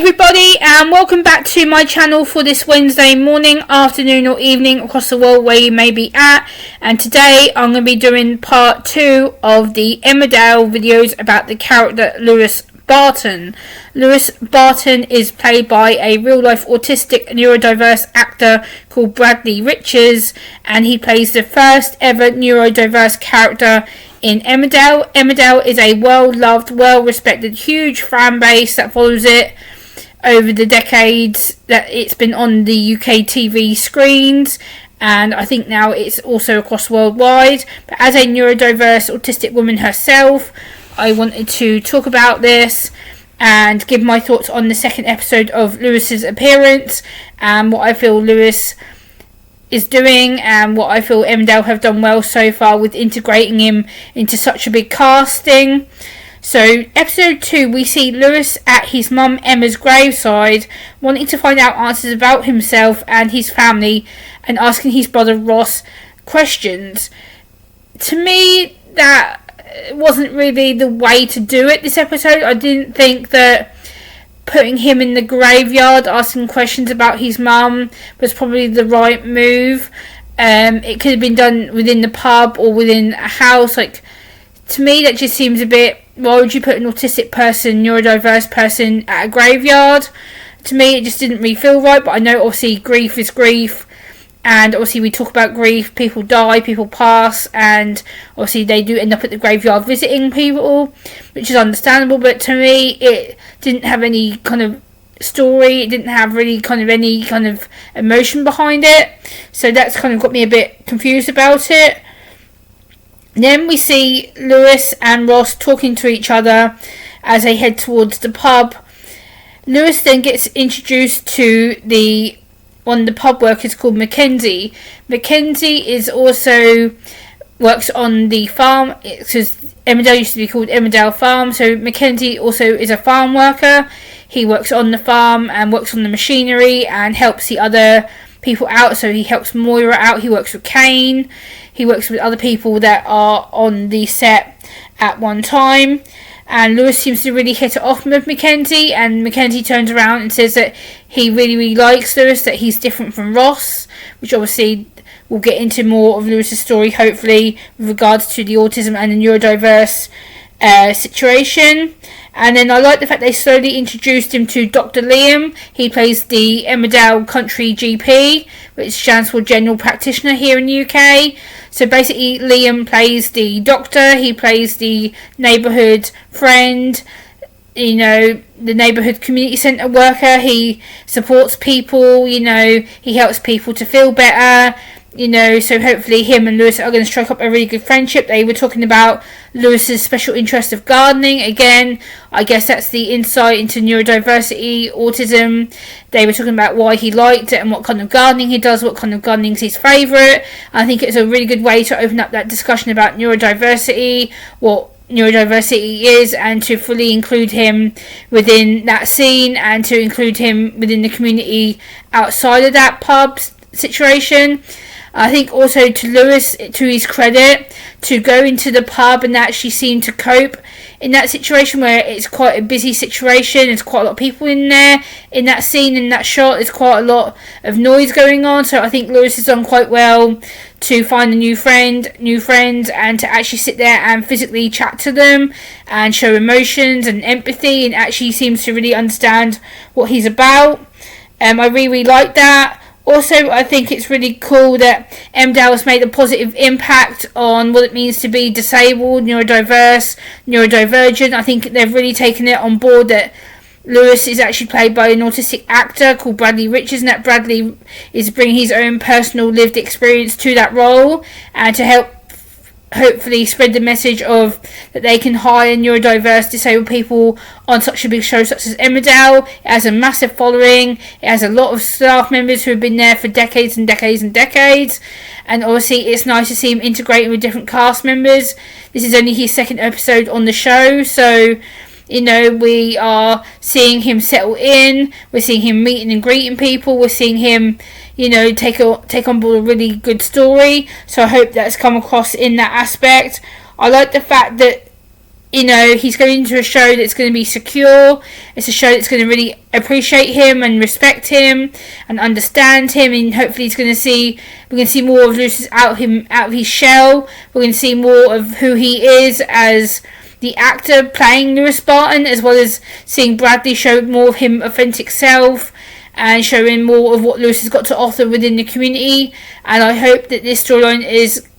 everybody, and welcome back to my channel for this Wednesday morning, afternoon or evening across the world where you may be at. And today I'm going to be doing part 2 of the Emmerdale videos about the character Lewis Barton. Lewis Barton is played by a real life autistic neurodiverse actor called Bradley Richards, and he plays the first ever neurodiverse character in Emmerdale. Emmerdale is a well-loved, well-respected, huge fan base that follows it over the decades that it's been on the UK TV screens, and I think now it's also across worldwide. But as a neurodiverse autistic woman herself, I wanted to talk about this and give my thoughts on the second episode of Lewis's appearance and what I feel Lewis is doing and what I feel Emmerdale have done well so far with integrating him into such a big casting. So, episode 2, we see Lewis at his mum Emma's graveside, wanting to find out answers about himself and his family, and asking his brother Ross questions. To me, that wasn't really the way to do it this episode. I didn't think that putting him in the graveyard, asking questions about his mum, was probably the right move. It could have been done within the pub or within a house. To me, that just seems a bit... Why would you put an autistic person, neurodiverse person at a graveyard? To me, it just didn't really feel right, but I know obviously grief is grief, and obviously we talk about grief, people die, people pass, and obviously they do end up at the graveyard visiting people, which is understandable, but to me, it didn't have any kind of story, it didn't have really any kind of emotion behind it, so that's kind of got me a bit confused about it. Then we see Lewis and Ross talking to each other as they head towards the pub. Lewis then gets introduced to one of the pub workers called Mackenzie. Mackenzie is also works on the farm, because Emmerdale used to be called Emmerdale Farm, so Mackenzie also is a farm worker. He works on the farm and works on the machinery and helps the other people out, so he helps Moira out, he works with Kane, he works with other people that are on the set at one time, and Lewis seems to really hit it off with Mackenzie, and Mackenzie turns around and says that he really likes Lewis, that he's different from Ross, which obviously we'll get into more of Lewis's story hopefully with regards to the autism and the neurodiverse situation. And then I like the fact they slowly introduced him to Dr. Liam. He plays the Emmerdale Country GP, which stands for General Practitioner here in the UK. So basically Liam plays the doctor, he plays the neighbourhood friend, the neighbourhood community centre worker. He supports people, he helps people to feel better. So hopefully him and Lewis are going to strike up a really good friendship. They were talking about Lewis's special interest of gardening. Again, I guess that's the insight into neurodiversity, autism. They were talking about why he liked it and what kind of gardening he does, what kind of gardening is his favourite. I think it's a really good way to open up that discussion about neurodiversity, what neurodiversity is, and to fully include him within that scene and to include him within the community outside of that pub situation. I think also to Lewis, to his credit, to go into the pub and actually seem to cope in that situation where it's quite a busy situation, there's quite a lot of people in there, in that scene, in that shot, there's quite a lot of noise going on, so I think Lewis has done quite well to find a new friends, and to actually sit there and physically chat to them and show emotions and empathy, and actually seems to really understand what he's about. I really like that. Also, I think it's really cool that Emmerdale has made a positive impact on what it means to be disabled, neurodiverse, neurodivergent. I think they've really taken it on board that Lewis is actually played by an autistic actor called Bradley Richards, and that Bradley is bringing his own personal lived experience to that role, and to help hopefully spread the message of that they can hire neurodiverse disabled people on such a big show such as Emmerdale. It has a massive following, it has a lot of staff members who have been there for decades and decades and decades, and obviously it's nice to see him integrating with different cast members. This is only his second episode on the show, so we are seeing him settle in, we're seeing him meeting and greeting people, we're seeing him take on board a really good story, so I hope that's come across in that aspect. I like the fact that he's going into a show that's going to be secure. It's a show that's going to really appreciate him and respect him and understand him, and hopefully we're going to see more of Lewis out of his shell. We're going to see more of who he is as the actor playing Lewis Barton, as well as seeing Bradley show more of him authentic self and showing more of what Lewis has got to offer within the community. And I hope that this storyline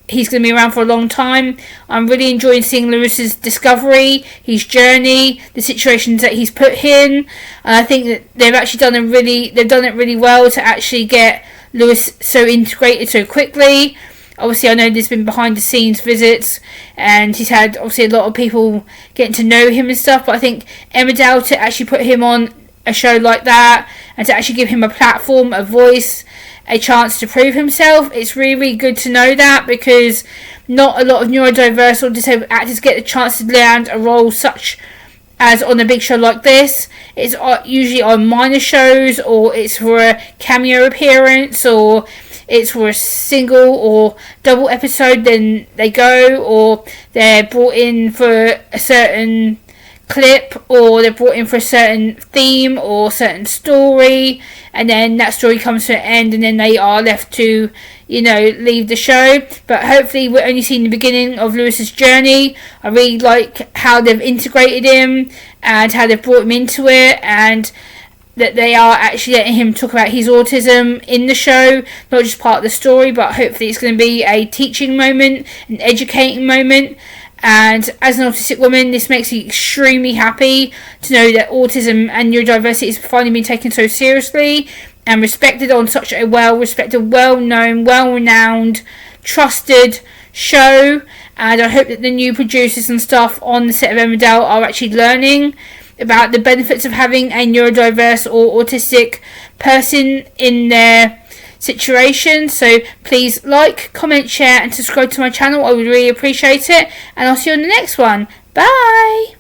he's going to be around for a long time. I'm really enjoying seeing Lewis's discovery, his journey, the situations that he's put in. And I think that they've actually done it really well to actually get Lewis so integrated so quickly. Obviously, I know there's been behind the scenes visits, and he's had obviously a lot of people getting to know him and stuff. But I think Emmerdale, to actually put him on a show like that and to actually give him a platform, a voice, a chance to prove himself, it's really, really good to know that, because not a lot of neurodiverse or disabled actors get the chance to land a role such as on a big show like this. It's usually on minor shows, or it's for a cameo appearance, or it's for a single or double episode, then they go, or they're brought in for a certain clip, or they're brought in for a certain theme or certain story, and then that story comes to an end, and then they are left to leave the show. But hopefully we're only seeing the beginning of Lewis's journey. I really like how they've integrated him and how they've brought him into it, and that they are actually letting him talk about his autism in the show, not just part of the story, but hopefully it's going to be a teaching moment, an educating moment. And as an autistic woman, this makes me extremely happy to know that autism and neurodiversity is finally being taken so seriously and respected on such a well-respected, well-known, well-renowned, trusted show. And I hope that the new producers and staff on the set of Emmerdale are actually learning about the benefits of having a neurodiverse or autistic person in their situation. So please like, comment, share and subscribe to my channel. I would really appreciate it, and I'll see you on the next one. Bye.